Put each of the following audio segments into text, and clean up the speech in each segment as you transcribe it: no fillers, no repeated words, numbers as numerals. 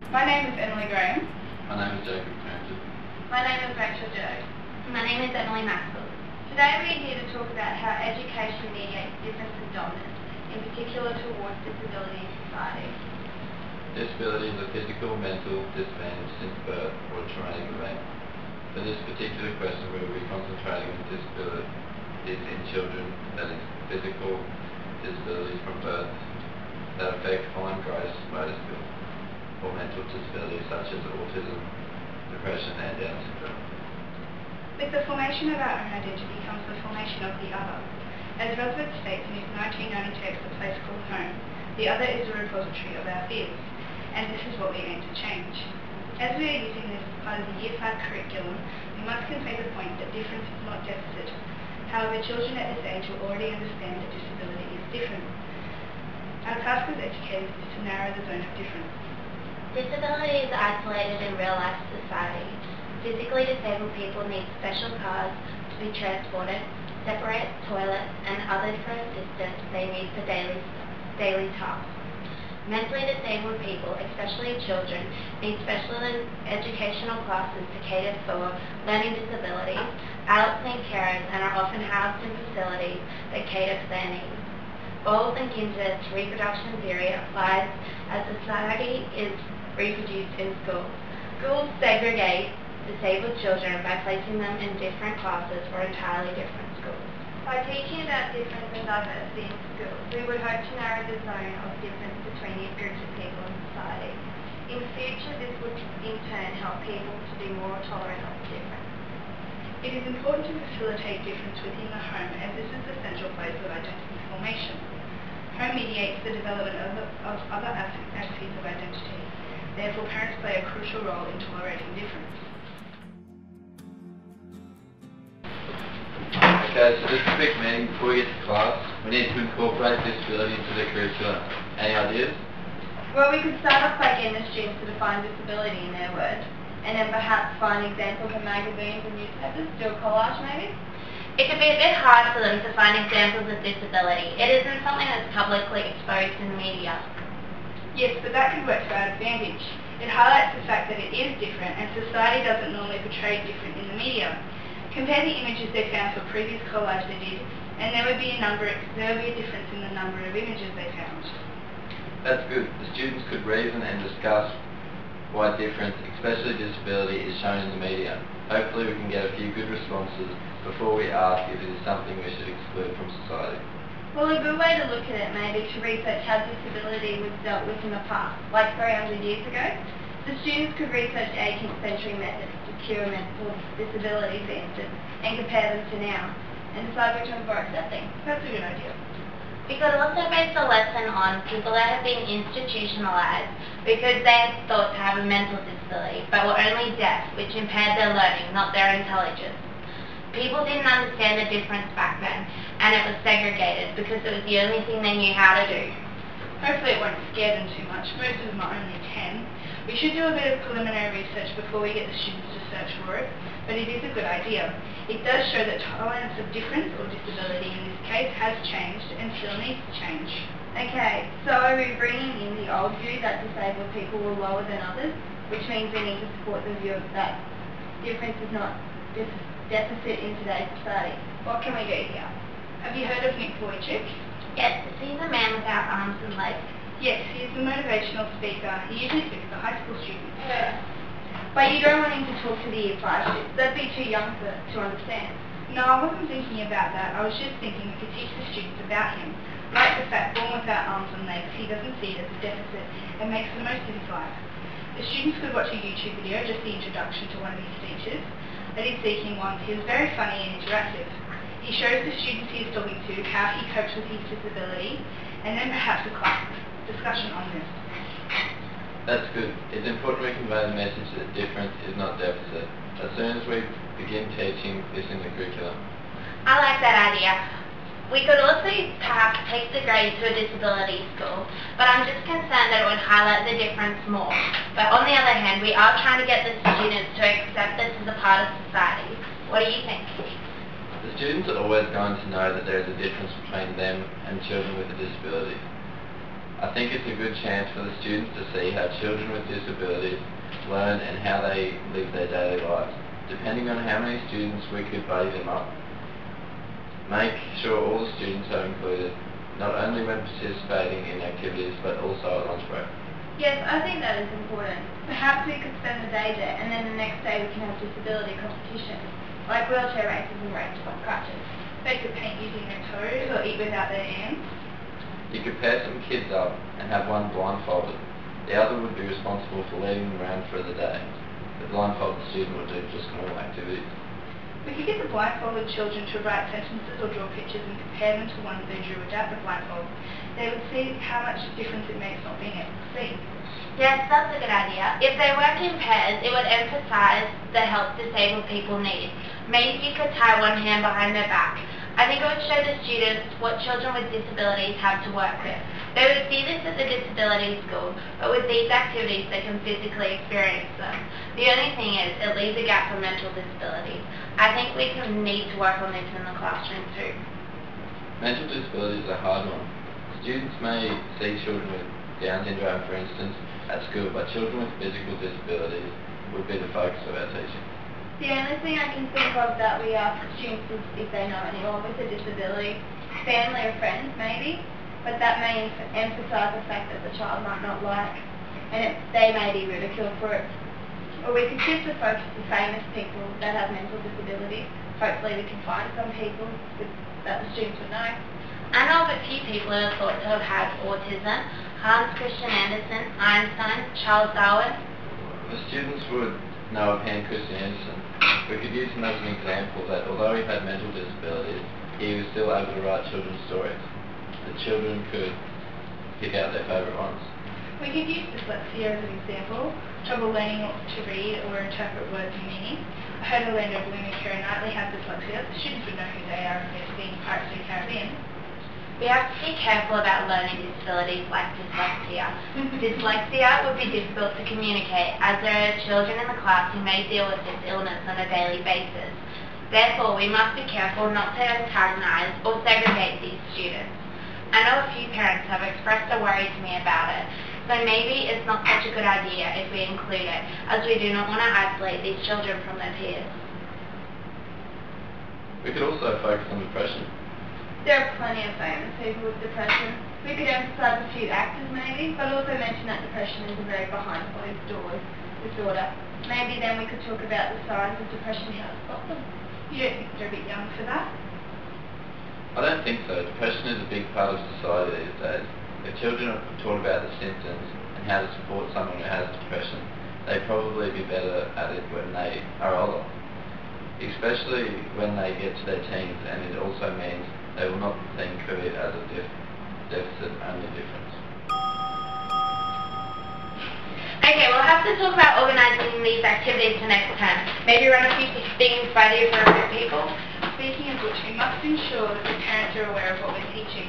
My name is Emily Graham. My name is Frampton. My name is Jurgs. My name is Maskell. Today we are here to talk about how education mediates difference and dominance, in particular towards disability in society. Disability is a physical, mental disadvantage since birth or a traumatic event. For this particular question, we will be concentrating on disabilities in children, that is, physical disabilities from birth that affect fine gross motor skills, or mental disabilities such as autism, depression and Down syndrome. With the formation of our own identity comes the formation of the other. As Roosevelt states in his 1990 text, A Place Called Home, the other is the repository of our fears, and this is what we aim to change. As we are using this as part of the Year 5 curriculum, we must convey the point that difference is not deficit. However, children at this age will already understand that disability is different. Our task as educators is to narrow the zone of difference. Disability is isolated in real-life society. Physically disabled people need special cars to be transported, separate toilets, and other different assistance they need for daily tasks. Mentally disabled people, especially children, need special educational classes to cater for learning disabilities. Adults need carers and are often housed in facilities that cater for their needs. Bowles and Kinser's reproduction theory applies as society is reproduced in schools. Schools segregate disabled children by placing them in different classes or entirely different schools. By teaching about difference and diversity in schools, we would hope to narrow the zone of difference between these groups of people in society. In future, this would in turn help people to be more tolerant of difference. It is important to facilitate difference within the home, as this is the central place of identity formation. Home mediates the development of other aspects of identity. Therefore, parents play a crucial role in tolerating difference. Okay, so just a quick meeting before we get to class. We need to incorporate disability into the curriculum. Any ideas? Well, we could start off by getting the students to define disability in their words, and then perhaps find examples in magazines and newspapers, do a collage maybe? It could be a bit hard for them to find examples of disability. It isn't something that's publicly exposed in the media. Yes, but that could work to our advantage. It highlights the fact that it is different, and society doesn't normally portray different in the media. Compare the images they found for previous collage they did, and there would be a difference in the number of images they found. That's good. The students could reason and discuss why difference, especially disability, is shown in the media. Hopefully we can get a few good responses before we ask if it is something we should exclude from society. Well, a good way to look at it may be to research how disability was dealt with in the past, like 300 years ago. The students could research 18th century methods to cure mental disability, for instance, and compare them to now, and decide which one's more accepting. That's a good idea. We could also base the lesson on people that have been institutionalized because they are thought to have a mental disability, but were only deaf, which impaired their learning, not their intelligence. People didn't understand the difference back then, and it was segregated because it was the only thing they knew how to do. Hopefully it won't scare them too much. Most of them are only 10. We should do a bit of preliminary research before we get the students to search for it, but it is a good idea. It does show that tolerance of difference, or disability in this case, has changed and still needs to change. Okay, so are we bringing in the old view that disabled people were lower than others, which means we need to support the view that difference is not deficit in today's society? What can we do here? Have you heard of Nick Vujicic? Yes, he's a man without arms and legs. Yes, he is a motivational speaker. He usually speaks to high school students. Yeah. But you don't want him to talk to the Year 5 students. They'd be too young to understand. No, I wasn't thinking about that. I was just thinking we could teach the students about him. Like the fact, born without arms and legs, he doesn't see it as a deficit and makes the most of his life. The students could watch a YouTube video, just the introduction to one of his speeches that he's speaking once. He was very funny and interactive. He shows the students he is talking to how he copes with his disability, and then perhaps a class discussion on this. That's good. It's important we convey the message that difference is not deficit. As soon as we begin teaching this in the curriculum. I like that idea. We could also perhaps take the grade to a disability school, but I'm just concerned that it would highlight the difference more. But on the other hand, we are trying to get the students to accept this as a part of society. What do you think? The students are always going to know that there is a difference between them and children with a disability. I think it's a good chance for the students to see how children with disabilities learn and how they live their daily lives. Depending on how many students we could buddy them up, make sure all the students are included, not only when participating in activities but also at lunch break. Yes, I think that is important. Perhaps we could spend the day there and then the next day we can have disability competitions, like wheelchair races and race crutches. They could paint using their toes or eat without their hands. You could pair some kids up and have one blindfolded. The other would be responsible for leading them around for the day. The blindfolded student would do just normal activities. We could get the blindfolded children to write sentences or draw pictures and compare them to ones they drew without the blindfold. They would see how much difference it makes not being able to see. Yes, that's a good idea. If they work in pairs, it would emphasize the help disabled people need. Maybe you could tie one hand behind their back. I think it would show the students what children with disabilities have to work with. They would see this at the disability school, but with these activities they can physically experience them. The only thing is, it leaves a gap for mental disabilities. I think we need to work on this in the classroom too. Mental disability is a hard one. Students may see children with Down syndrome, for instance, at school, but children with physical disabilities would be the focus of our teaching. The only thing I can think of that we ask students is if they know anyone with a disability, family or friends maybe, but that may emphasise the fact that the child might not like, and they may be ridiculed for it. Or we could shift the focus to famous people that have mental disabilities. Hopefully we can find some people that the students would know. I know of a few people who are thought to have had autism: Hans Christian Andersen, Einstein, Charles Darwin. The students would know of Hans Christian Andersen. We could use him as an example that although he had mental disabilities, he was still able to write children's stories. The children could pick out their favourite ones. We could use dyslexia as an example, trouble learning to read or interpret words and meaning. I heard Orlando Bloom and Keira Knightley have dyslexia. The students would know who they are if they've seen Pirates of the Caribbean. We have to be careful about learning disabilities like dyslexia. Dyslexia would be difficult to communicate, as there are children in the class who may deal with this illness on a daily basis. Therefore, we must be careful not to antagonise or segregate these students. I know a few parents have expressed a worry to me about it, so maybe it's not such a good idea if we include it, as we do not want to isolate these children from their peers. We could also focus on depression. There are plenty of famous people with depression. We could emphasise a few actors maybe, but also mention that depression is a very behind closed doors disorder. Maybe then we could talk about the signs of depression and how to stop them. You don't think they're a bit young for that? I don't think so. Depression is a big part of society these days. If children are taught about the symptoms and how to support someone who has depression, they'd probably be better at it when they are older, especially when they get to their teens, and it also means they will not think of it as a deficit-only difference. Okay, we'll have to talk about organising these activities for next term. Maybe run a few things by the appropriate people. Speaking of which, we must ensure that the parents are aware of what we're teaching,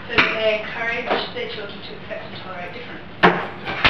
so that they encourage their children to accept and tolerate difference.